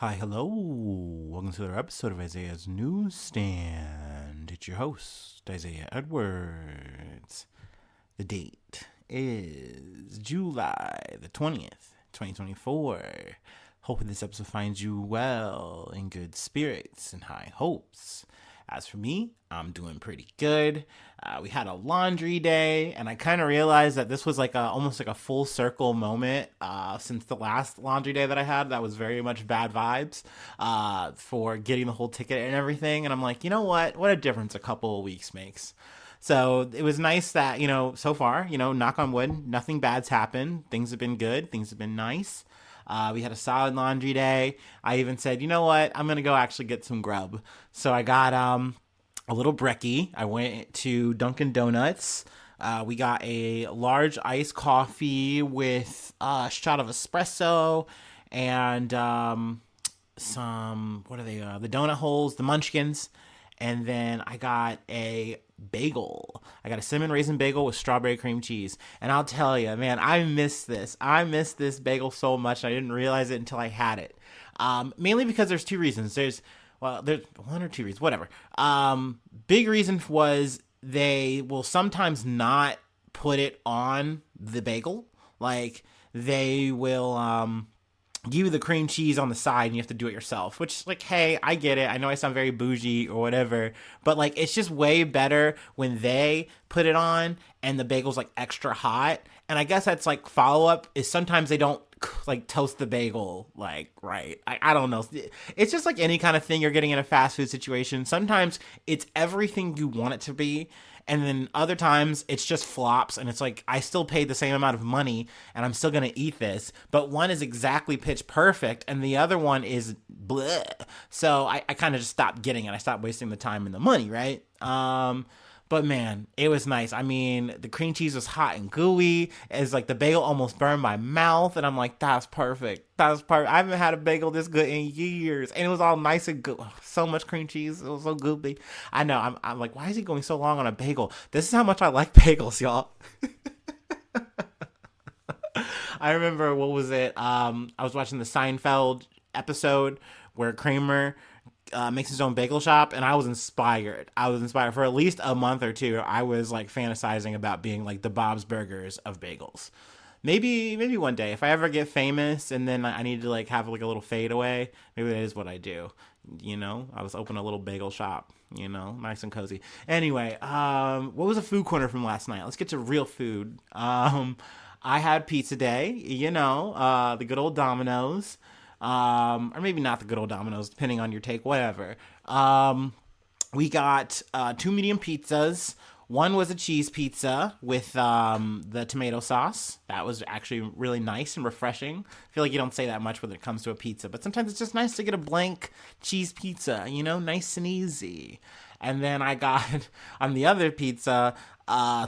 Hi, hello. Welcome to another episode of Isaiah's Newsstand. It's your host, Isaiah Edwards. The date is July the 20th, 2024. Hoping this episode finds you well, in good spirits and high hopes. As for me, I'm doing pretty good. We had a laundry day, and I kind of realized that this was like almost like a full circle moment since the last laundry day that I had. That was very much bad vibes for getting the whole ticket and everything. And I'm like, you know what? What a difference a couple of weeks makes. So it was nice that, so far, knock on wood, nothing bad's happened. Things have been good. Things have been nice. We had a solid laundry day. I even said, you know what? I'm going to go actually get some grub. So I got a little brekkie. I went to Dunkin' Donuts. We got a large iced coffee with a shot of espresso and some, what are they? The donut holes, the munchkins. And then I got a bagel. I got a cinnamon raisin bagel with strawberry cream cheese. And I'll tell you, man, I miss this. I miss this bagel so much. I didn't realize it until I had it. Mainly because there's two reasons. There's one or two reasons, whatever. Big reason was they will sometimes not put it on the bagel. Like they will give you the cream cheese on the side and you have to do it yourself, which, like, hey, I get it. I know I sound very bougie or whatever, but like it's just way better when they put it on and the bagel's like extra hot. And I guess that's like follow up is sometimes they don't like toast the bagel like right. I don't know. It's just like any kind of thing you're getting in a fast food situation. Sometimes it's everything you want it to be, and then other times it's just flops and it's like I still paid the same amount of money and I'm still gonna eat this, but one is exactly pitch perfect and the other one is bleh. So I kind of just stopped getting it. I stopped wasting the time and the money, right? But man, it was nice. I mean, the cream cheese was hot and gooey. It's like the bagel almost burned my mouth, and I'm like, that's perfect. That's perfect. I haven't had a bagel this good in years, and it was all nice and good. So much cream cheese. It was so goopy. I know. I'm like, why is he going so long on a bagel? This is how much I like bagels, y'all. I remember what was it? I was watching the Seinfeld episode where Kramer makes his own bagel shop, and I was inspired. I was inspired for at least a month or two. I was like fantasizing about being like the Bob's Burgers of bagels. Maybe one day if I ever get famous and then I need to like have like a little fadeaway, maybe that is what I do. I was open a little bagel shop. Nice and cozy. Anyway, what was a food corner from last night? Let's get to real food. I had pizza day. The good old Domino's. Or maybe not the good old Domino's, depending on your take, whatever. We got two medium pizzas. One was a cheese pizza with the tomato sauce. That was actually really nice and refreshing. I feel like you don't say that much when it comes to a pizza, but sometimes it's just nice to get a blank cheese pizza, nice and easy. And then I got, on the other pizza,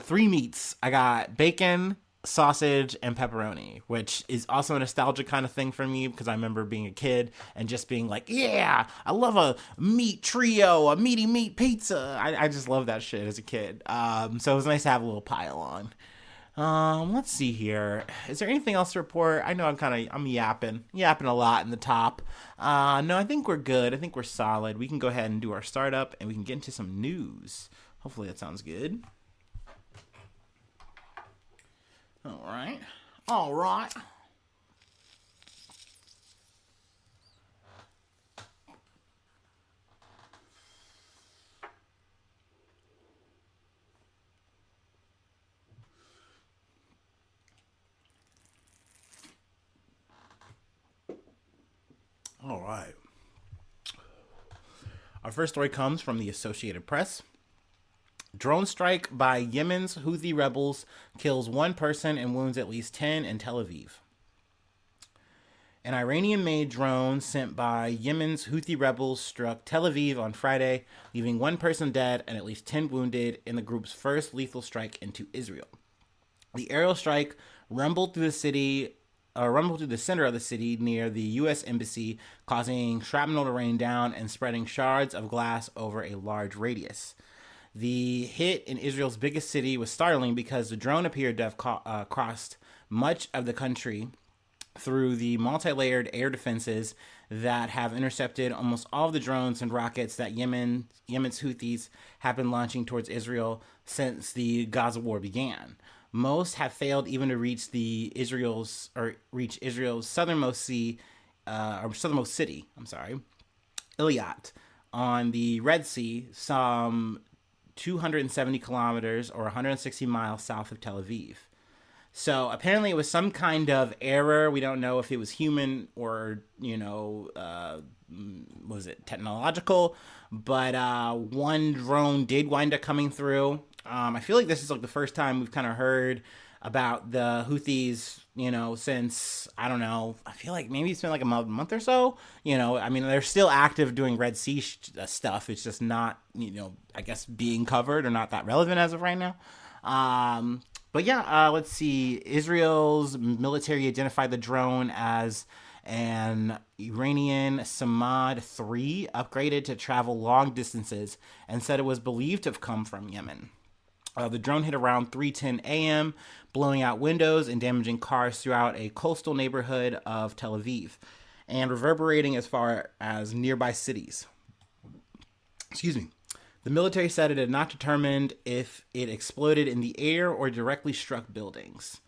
three meats. I got bacon, sausage, and pepperoni, which is also a nostalgic kind of thing for me because I remember being a kid and just being like, yeah, I love a meat trio, a meaty meat pizza. I just love that shit as a kid. So it was nice to have a little pile on. Let's see here. Is there anything else to report? I know I'm yapping a lot in the top. No, I think we're good. I think we're solid. We can go ahead and do our startup and we can get into some news. Hopefully that sounds good. All right. All right. All right. Our first story comes from the Associated Press. Drone strike by Yemen's Houthi rebels kills one person and wounds at least 10 in Tel Aviv. An Iranian-made drone sent by Yemen's Houthi rebels struck Tel Aviv on Friday, leaving one person dead and at least 10 wounded in the group's first lethal strike into Israel. The aerial strike rumbled through the center of the city near the U.S. Embassy, causing shrapnel to rain down and spreading shards of glass over a large radius. The hit in Israel's biggest city was startling because the drone appeared to have crossed much of the country through the multi-layered air defenses that have intercepted almost all of the drones and rockets that Yemen's Houthis have been launching towards Israel since the Gaza war began. Most have failed even to reach Israel's southernmost southernmost city. Eilat, on the Red Sea, some 270 kilometers or 160 miles south of Tel Aviv. So apparently it was some kind of error. We don't know if it was human or, was it technological? But one drone did wind up coming through. I feel like this is like the first time we've kind of heard about the Houthis, since, I don't know, I feel like maybe it's been like a month or so. They're still active doing Red Sea stuff. It's just not, I guess being covered or not that relevant as of right now. But yeah, let's see. Israel's military identified the drone as an Iranian Samad 3 upgraded to travel long distances and said it was believed to have come from Yemen. The drone hit around 3:10 a.m., blowing out windows and damaging cars throughout a coastal neighborhood of Tel Aviv and reverberating as far as nearby cities. Excuse me. The military said it had not determined if it exploded in the air or directly struck buildings.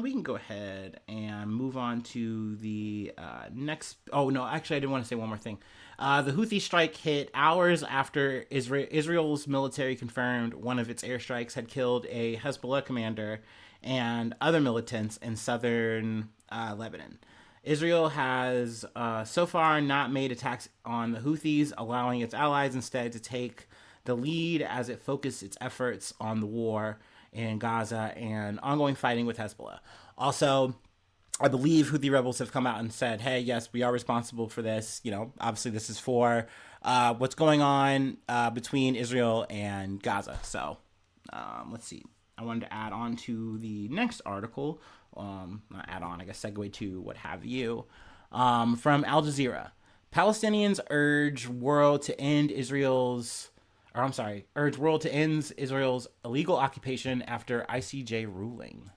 We can go ahead and move on to the next. Oh, no, actually, I did want to say one more thing. The Houthi strike hit hours after Israel's military confirmed one of its airstrikes had killed a Hezbollah commander and other militants in southern Lebanon. Israel has so far not made attacks on the Houthis, allowing its allies instead to take the lead as it focused its efforts on the war in Gaza and ongoing fighting with Hezbollah. Also, I believe Houthi rebels have come out and said, hey, yes, we are responsible for this. Obviously this is for what's going on between Israel and Gaza. So let's see. I wanted to add on to the next article. Not add on, I guess segue to what have you. From Al Jazeera. Palestinians urge world to end Israel's illegal occupation after ICJ ruling.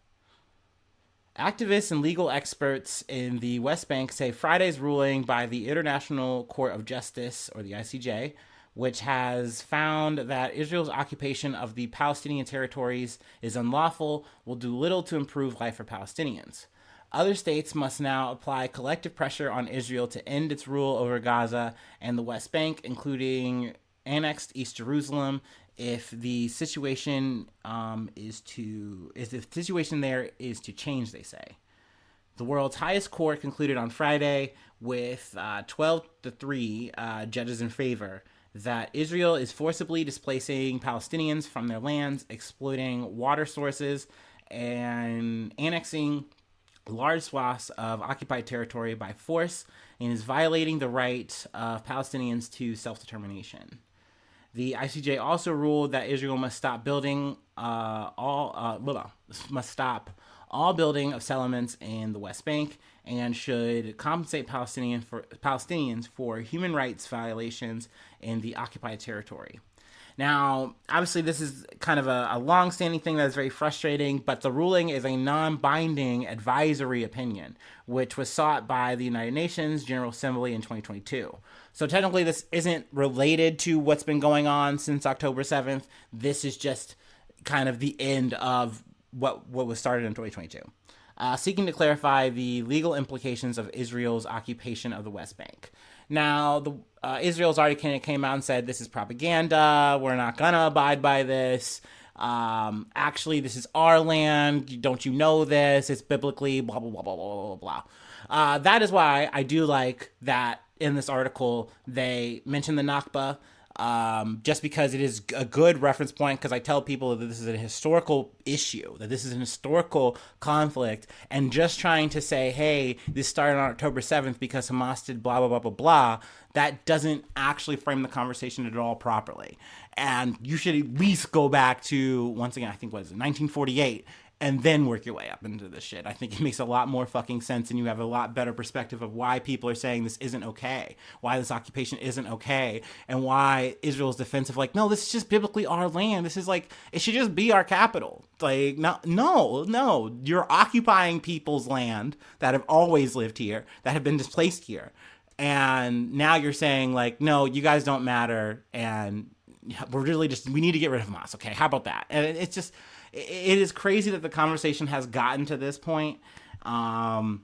Activists and legal experts in the West Bank say Friday's ruling by the International Court of Justice, or the ICJ, which has found that Israel's occupation of the Palestinian territories is unlawful, will do little to improve life for Palestinians. Other states must now apply collective pressure on Israel to end its rule over Gaza and the West Bank, including annexed East Jerusalem, if the situation is to change, they say. The world's highest court concluded on Friday with 12-3 judges in favor that Israel is forcibly displacing Palestinians from their lands, exploiting water sources, and annexing large swaths of occupied territory by force, and is violating the right of Palestinians to self-determination. The ICJ also ruled that Israel must stop building all building of settlements in the West Bank and should compensate Palestinians for human rights violations in the occupied territory. Now, obviously, this is kind of a long-standing thing that is very frustrating, but the ruling is a non-binding advisory opinion, which was sought by the United Nations General Assembly in 2022. So technically, this isn't related to what's been going on since October 7th. This is just kind of the end of what was started in 2022. Seeking to clarify the legal implications of Israel's occupation of the West Bank. Now, Israel's already came out and said this is propaganda. We're not going to abide by this. Actually, this is our land. Don't you know this? It's biblically blah, blah, blah, blah, blah, blah, blah. That is why I do like that in this article they mention the Nakba, just because it is a good reference point, because I tell people that this is a historical issue, that this is an historical conflict, and just trying to say, hey, this started on October 7th because Hamas did blah, blah, blah, blah, blah, that doesn't actually frame the conversation at all properly. And you should at least go back to, once again, I think, 1948, and then work your way up into this shit. I think it makes a lot more fucking sense, and you have a lot better perspective of why people are saying this isn't okay, why this occupation isn't okay, and why Israel's defensive, like, no, this is just biblically our land. This is like, it should just be our capital. Like, no, you're occupying people's land that have always lived here, that have been displaced here. And now you're saying, like, no, you guys don't matter, and we're really just, we need to get rid of Hamas. Okay, how about that? And it's just, it is crazy that the conversation has gotten to this point, and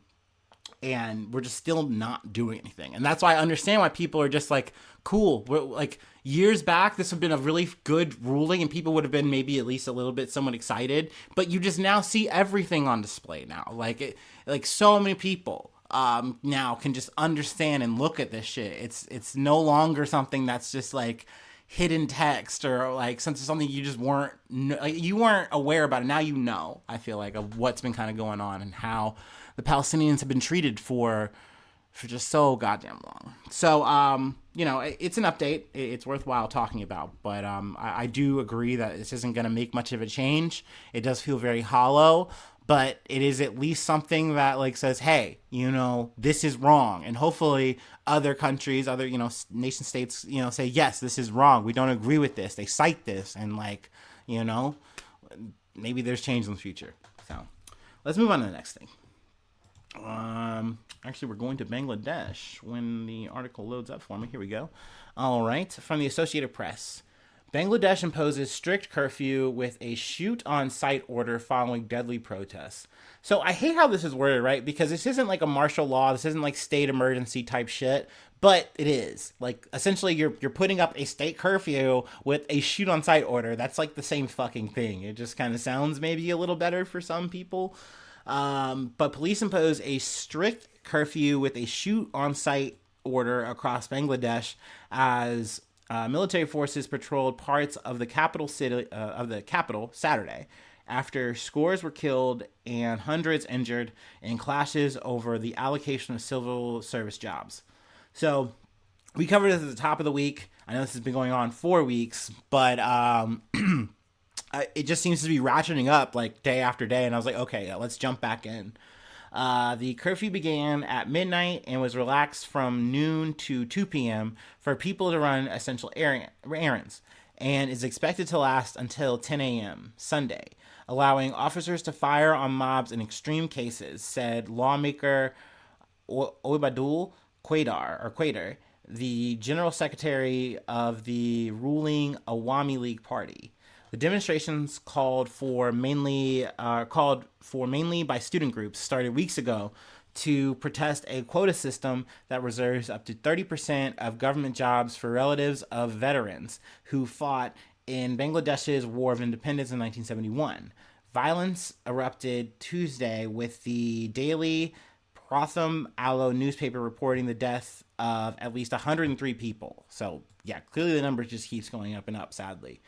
we're just still not doing anything. And that's why I understand why people are just like, cool. We're, like, years back, this would have been a really good ruling, and people would have been maybe at least a little bit somewhat excited. But you just now see everything on display now. Like so many people now can just understand and look at this shit. It's no longer something that's just like hidden text or like something you just weren't aware about it. Now you know, I feel like, of what's been kind of going on and how the Palestinians have been treated for just so goddamn long. So it's an update. It's worthwhile talking about, but I do agree that this isn't going to make much of a change. It does feel very hollow, but it is at least something that like says, hey, this is wrong. And hopefully other countries, other, nation states, say, yes, this is wrong. We don't agree with this. They cite this, and maybe there's change in the future. So let's move on to the next thing. Actually, we're going to Bangladesh when the article loads up for me. Here we go. All right. From the Associated Press. Bangladesh imposes strict curfew with a shoot-on-sight order following deadly protests. So I hate how this is worded, right? Because this isn't like a martial law. This isn't like state emergency type shit. But it is. Like, essentially, you're putting up a state curfew with a shoot-on-sight order. That's like the same fucking thing. It just kind of sounds maybe a little better for some people. But police impose a strict curfew with a shoot-on-sight order across Bangladesh as military forces patrolled parts of the capital Saturday, after scores were killed and hundreds injured in clashes over the allocation of civil service jobs. So we covered this at the top of the week. I know this has been going on 4 weeks, but it just seems to be ratcheting up like day after day. And I was like, okay, let's jump back in. The curfew began at midnight and was relaxed from noon to 2 p.m. for people to run essential errands, and is expected to last until 10 a.m. Sunday, allowing officers to fire on mobs in extreme cases, said lawmaker Obadul Quaidar, the general secretary of the ruling Awami League Party. The demonstrations called for mainly by student groups started weeks ago to protest a quota system that reserves up to 30% of government jobs for relatives of veterans who fought in Bangladesh's War of Independence in 1971. Violence erupted Tuesday with the daily Pratham Alo newspaper reporting the death of at least 103 people. So, yeah, clearly the number just keeps going up and up, sadly.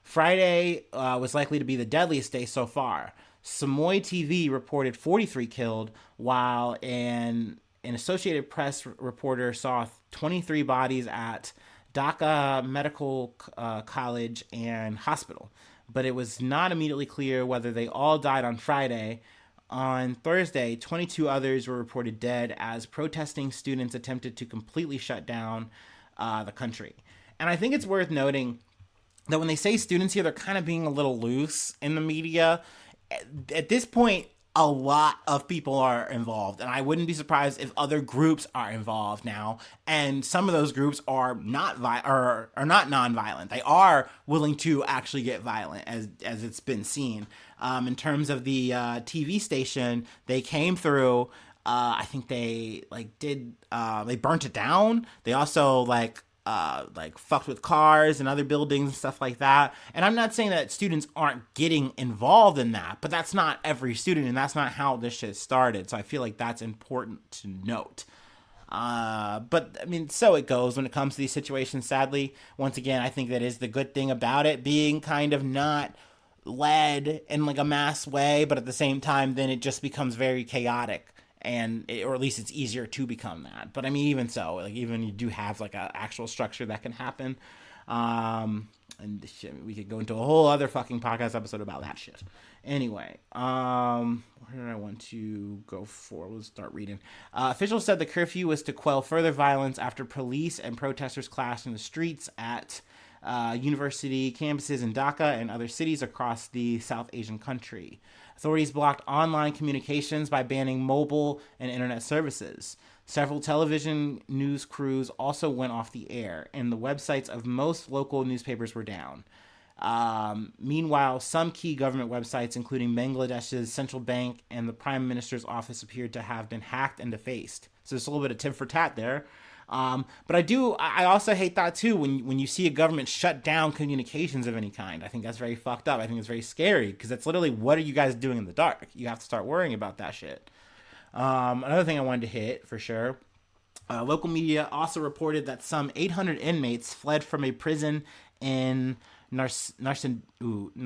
Friday was likely to be the deadliest day so far. Samoy TV reported 43 killed, while an Associated Press reporter saw 23 bodies at Dhaka Medical College and Hospital. But it was not immediately clear whether they all died on Friday. On Thursday, 22 others were reported dead as protesting students attempted to completely shut down the country. And I think it's worth noting that when they say students here, they're kind of being a little loose in the media. At this point, a lot of people are involved, and I wouldn't be surprised if other groups are involved now. And some of those groups are not not nonviolent. They are willing to actually get violent, as it's been seen. In terms of the TV station, they came through. I think they they burnt it down. They also fucked with cars and other buildings and stuff like that. And I'm not saying that students aren't getting involved in that, but that's not every student, and that's not how this shit started. So I feel like that's important to note. But I mean, so it goes when it comes to these situations. Sadly, once again, I think that is the good thing about it being kind of not led in like a mass way, but at the same time, then it just becomes very chaotic. Or at least it's easier to become that. But I mean, even so, like, even you do have like an actual structure that can happen. And shit, we could go into a whole other fucking podcast episode about that shit. Anyway, where did I want to go for? Let's start reading. Officials said the curfew was to quell further violence after police and protesters clashed in the streets at university campuses in Dhaka and other cities across the South Asian country. Authorities blocked online communications by banning mobile and internet services. Several television news crews also went off the air, and the websites of most local newspapers were down. Meanwhile, some key government websites, including Bangladesh's central bank and the prime minister's office, appeared to have been hacked and defaced. So there's a little bit of tit for tat there. But I also hate that too when you see a government shut down communications of any kind. I think that's very fucked up. I think it's very scary because it's literally, what are you guys doing in the dark? You have to start worrying about that shit. Another thing I wanted to hit for sure. Local media also reported that some 800 inmates fled from a prison in Narsingdi.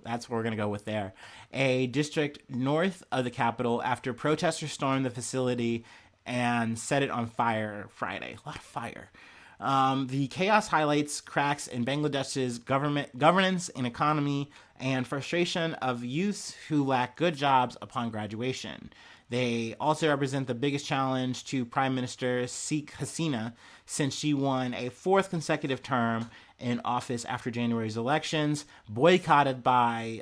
That's what we're going to go with there. A district north of the capital after protesters stormed the facility and set it on fire Friday. A lot of fire. The chaos highlights cracks in Bangladesh's governance and economy and frustration of youths who lack good jobs upon graduation. They also represent the biggest challenge to Prime Minister Sheikh Hasina since she won a fourth consecutive term in office after January's elections, boycotted by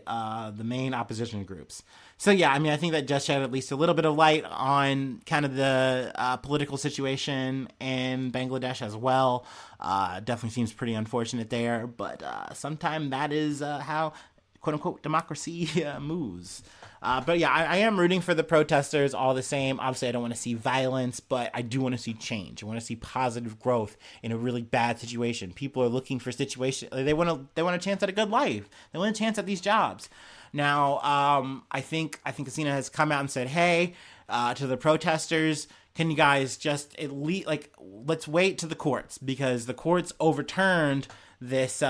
the main opposition groups. So yeah, I mean, I think that just shed at least a little bit of light on kind of the political situation in Bangladesh as well. Definitely seems pretty unfortunate there, but sometimes that is how quote-unquote democracy moves. But yeah, I am rooting for the protesters all the same. Obviously, I don't want to see violence, but I do want to see change. I want to see positive growth in a really bad situation. People are looking for situation. They want a chance at a good life. They want a chance at these jobs. Now, I think Hasina has come out and said, hey, to the protesters, can you guys just at least, like, let's wait to the courts, because the courts overturned this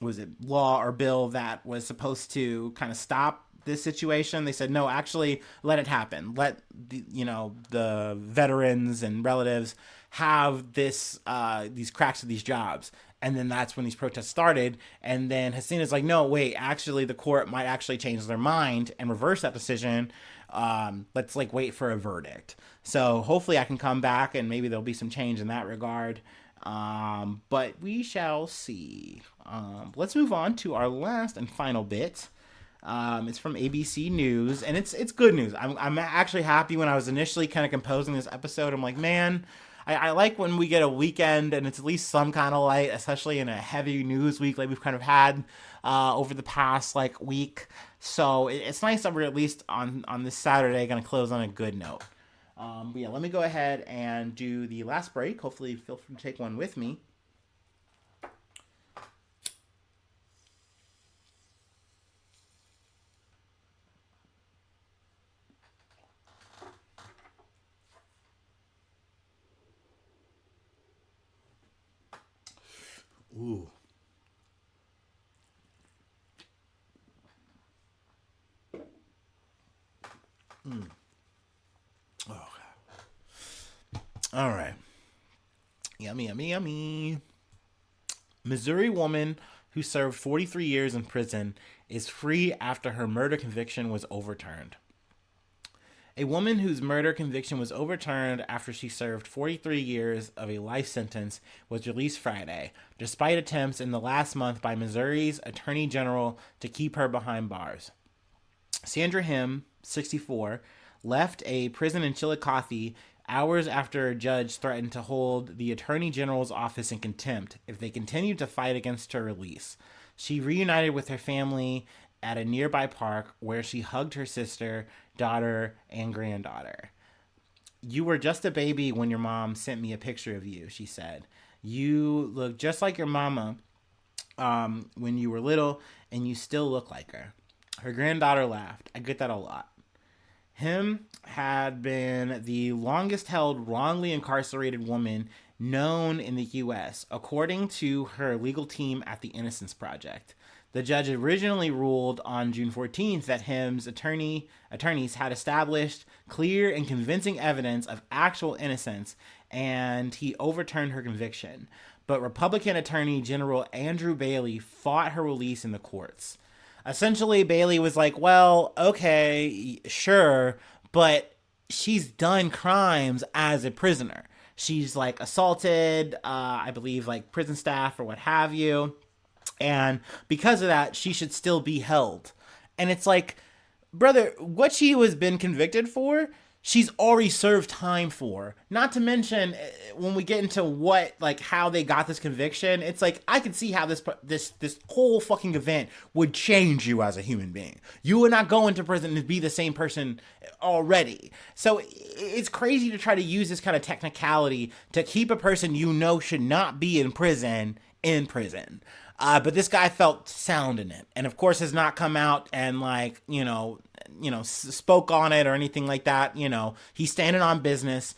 was it law or bill that was supposed to kind of stop this situation. They said, no, actually let it happen. Let the veterans and relatives have these cracks of these jobs. And then that's when these protests started. And then Hasina's like, no, wait, actually the court might actually change their mind and reverse that decision. Let's wait for a verdict. So hopefully I can come back and maybe there'll be some change in that regard. But we shall see. Let's move on to our last and final bit. It's from ABC News, and it's good news. I'm actually happy. When I was initially kind of composing this episode, I'm like, man, I like when we get a weekend and it's at least some kind of light, especially in a heavy news week like we've kind of had over the past week. So it's nice that we're at least on this Saturday going to close on a good note. But yeah, let me go ahead and do the last break. Hopefully feel free to take one with me. Ooh. Oh. All right. Yummy, yummy, yummy. Missouri woman who served 43 years in prison is free after her murder conviction was overturned. A woman whose murder conviction was overturned after she served 43 years of a life sentence was released Friday, despite attempts in the last month by Missouri's Attorney General to keep her behind bars. Sandra Hemme, 64, left a prison in Chillicothe hours after a judge threatened to hold the Attorney General's office in contempt if they continued to fight against her release. She reunited with her family at a nearby park where she hugged her sister, daughter, and granddaughter. You were just a baby when your mom sent me a picture of you, she said. You look just like your mama when you were little, and you still look like her. Her granddaughter laughed. I get that a lot. Hemme had been the longest held wrongly incarcerated woman known in the U.S., according to her legal team at the Innocence Project. The judge originally ruled on June 14th that Hemme's attorneys had established clear and convincing evidence of actual innocence, and he overturned her conviction. but Republican Attorney General Andrew Bailey fought her release in the courts. Essentially, Bailey was like, well, okay, sure, but she's done crimes as a prisoner. She's like assaulted, I believe, like prison staff or what have you. And because of that, she should still be held. And it's like, brother, what she was been convicted for, she's already served time for. Not to mention, when we get into what, like, how they got this conviction, it's like I can see how this whole fucking event would change you as a human being. You would not go into prison and be the same person already. So it's crazy to try to use this kind of technicality to keep a person you know should not be in prison in prison. But this guy felt sound in it, and of course has not come out and like spoke on it or anything like that. He's standing on business.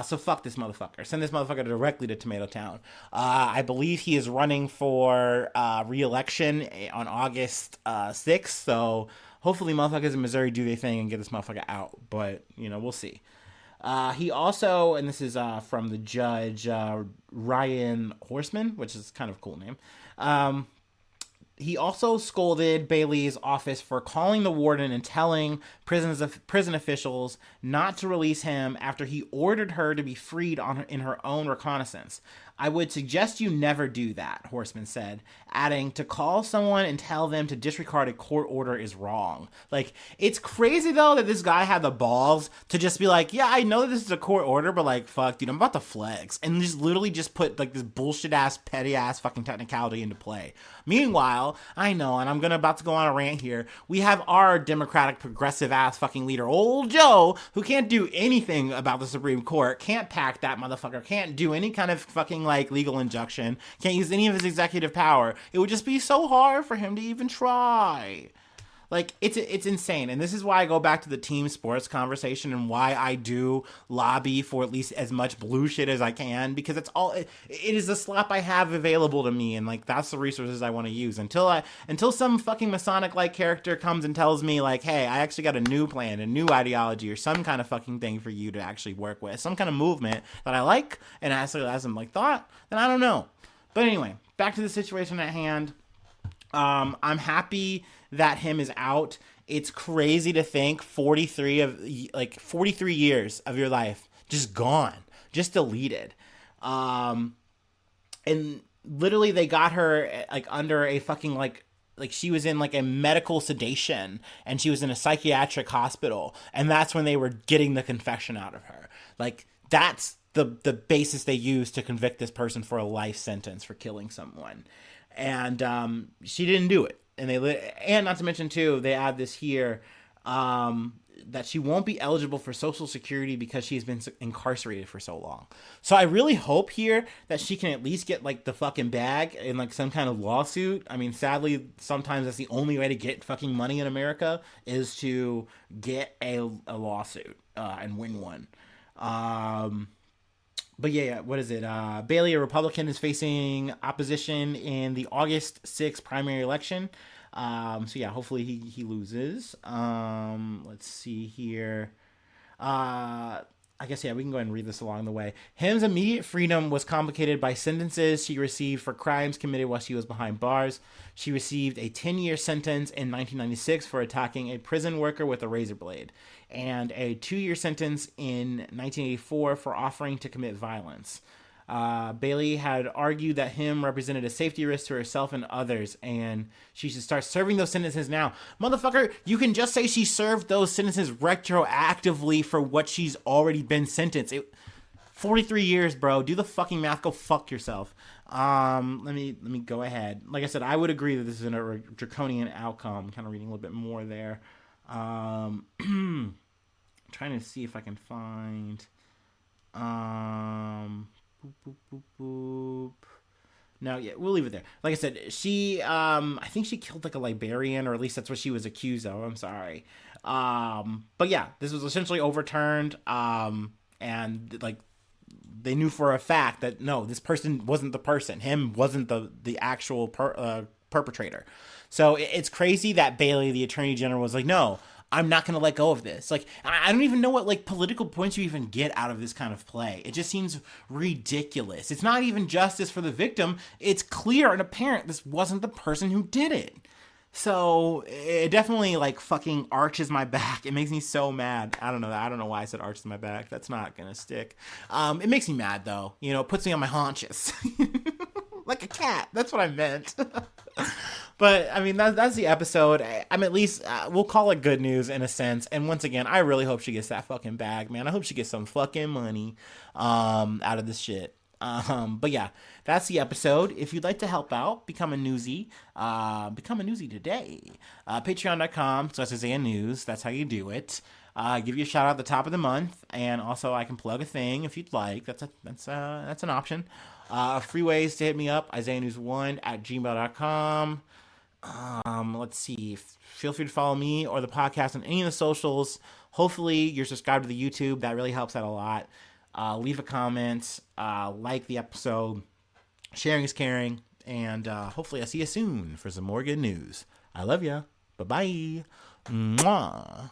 So fuck this motherfucker. Send this motherfucker directly to Tomato Town. I believe he is running for re-election on August 6th. So hopefully motherfuckers in Missouri do their thing and get this motherfucker out. But we'll see. He also, and this is from the judge, Ryan Horseman, which is kind of a cool name. He also scolded Bailey's office for calling the warden and telling prison officials not to release him after he ordered her to be freed in her own reconnaissance. I would suggest you never do that, Horseman said, adding, to call someone and tell them to disregard a court order is wrong. Like, it's crazy, though, that this guy had the balls to just be like, yeah, I know that this is a court order, but, like, fuck, dude, I'm about to flex. And just literally just put, like, this bullshit-ass, petty-ass fucking technicality into play. Meanwhile, I know, and I'm about to go on a rant here, we have our Democratic progressive-ass fucking leader, old Joe, who can't do anything about the Supreme Court, can't pack that motherfucker, can't do any kind of fucking like legal injunction, can't use any of his executive power. It would just be so hard for him to even try. Like, it's insane. And this is why I go back to the team sports conversation and why I do lobby for at least as much blue shit as I can, because it is the slop I have available to me, and like that's the resources I want to use until some fucking Masonic like character comes and tells me like, hey, I actually got a new plan, a new ideology, or some kind of fucking thing for you to actually work with, some kind of movement that I like and actually has some like thought, then I don't know. But anyway, back to the situation at hand. I'm happy that Hemme is out. It's crazy to think 43 years of your life just gone, just deleted. And literally they got her like under a fucking like she was in like a medical sedation and she was in a psychiatric hospital, and that's when they were getting the confession out of her. Like, that's the basis they used to convict this person for a life sentence for killing someone. And she didn't do it. And not to mention too, they add this here, that she won't be eligible for Social Security because she's been incarcerated for so long. So I really hope here that she can at least get like the fucking bag in like some kind of lawsuit. I mean, sadly, sometimes that's the only way to get fucking money in America is to get a lawsuit and win one. But yeah, what is it? Bailey, a Republican, is facing opposition in the August 6th primary election. So yeah, hopefully he loses. Let's see here. I guess, yeah, we can go ahead and read this along the way. Hemme's immediate freedom was complicated by sentences she received for crimes committed while she was behind bars. She received a 10-year sentence in 1996 for attacking a prison worker with a razor blade, and a 2-year sentence in 1984 for offering to commit violence. Bailey had argued that Hemme represented a safety risk to herself and others, and she should start serving those sentences now. Motherfucker, you can just say she served those sentences retroactively for what she's already been sentenced. 43 years, bro. Do the fucking math. Go fuck yourself. Let me go ahead. Like I said, I would agree that this is a draconian outcome. Kind of reading a little bit more there. Trying to see if I can find. Boop, boop, boop, boop. No, yeah, we'll leave it there. Like I said, she, I think she killed like a librarian, or at least that's what she was accused of. I'm sorry. But yeah, this was essentially overturned. And like, they knew for a fact that no, this person wasn't the person. Hemme wasn't the actual perpetrator. So it's crazy that Bailey, the attorney general, was like, no, I'm not going to let go of this. Like, I don't even know what like political points you even get out of this kind of play. It just seems ridiculous. It's not even justice for the victim. It's clear and apparent this wasn't the person who did it. So it definitely like fucking arches my back. It makes me so mad. I don't know. I don't know why I said arches my back. That's not gonna stick. It makes me mad though. You know, it puts me on my haunches. Like a cat. That's what I meant. But I mean, that's the episode. I'm at least we'll call it good news in a sense. And once again, I really hope she gets that fucking bag, man. I hope she gets some fucking money out of this shit. But yeah, that's the episode. If you'd like to help out, become a newsie today. Patreon.com/Isaiah News. That's how you do it. Give you a shout out at the top of the month, and also I can plug a thing if you'd like. That's an option. Free ways to hit me up: isaiahnews1@gmail.com. Let's see. Feel free to follow me or the podcast on any of the socials. Hopefully you're subscribed to the YouTube. That really helps out a lot. Leave a comment, like the episode. Sharing is caring, and hopefully I'll see you soon for some more good news. I love ya. Bye-bye. Mwah.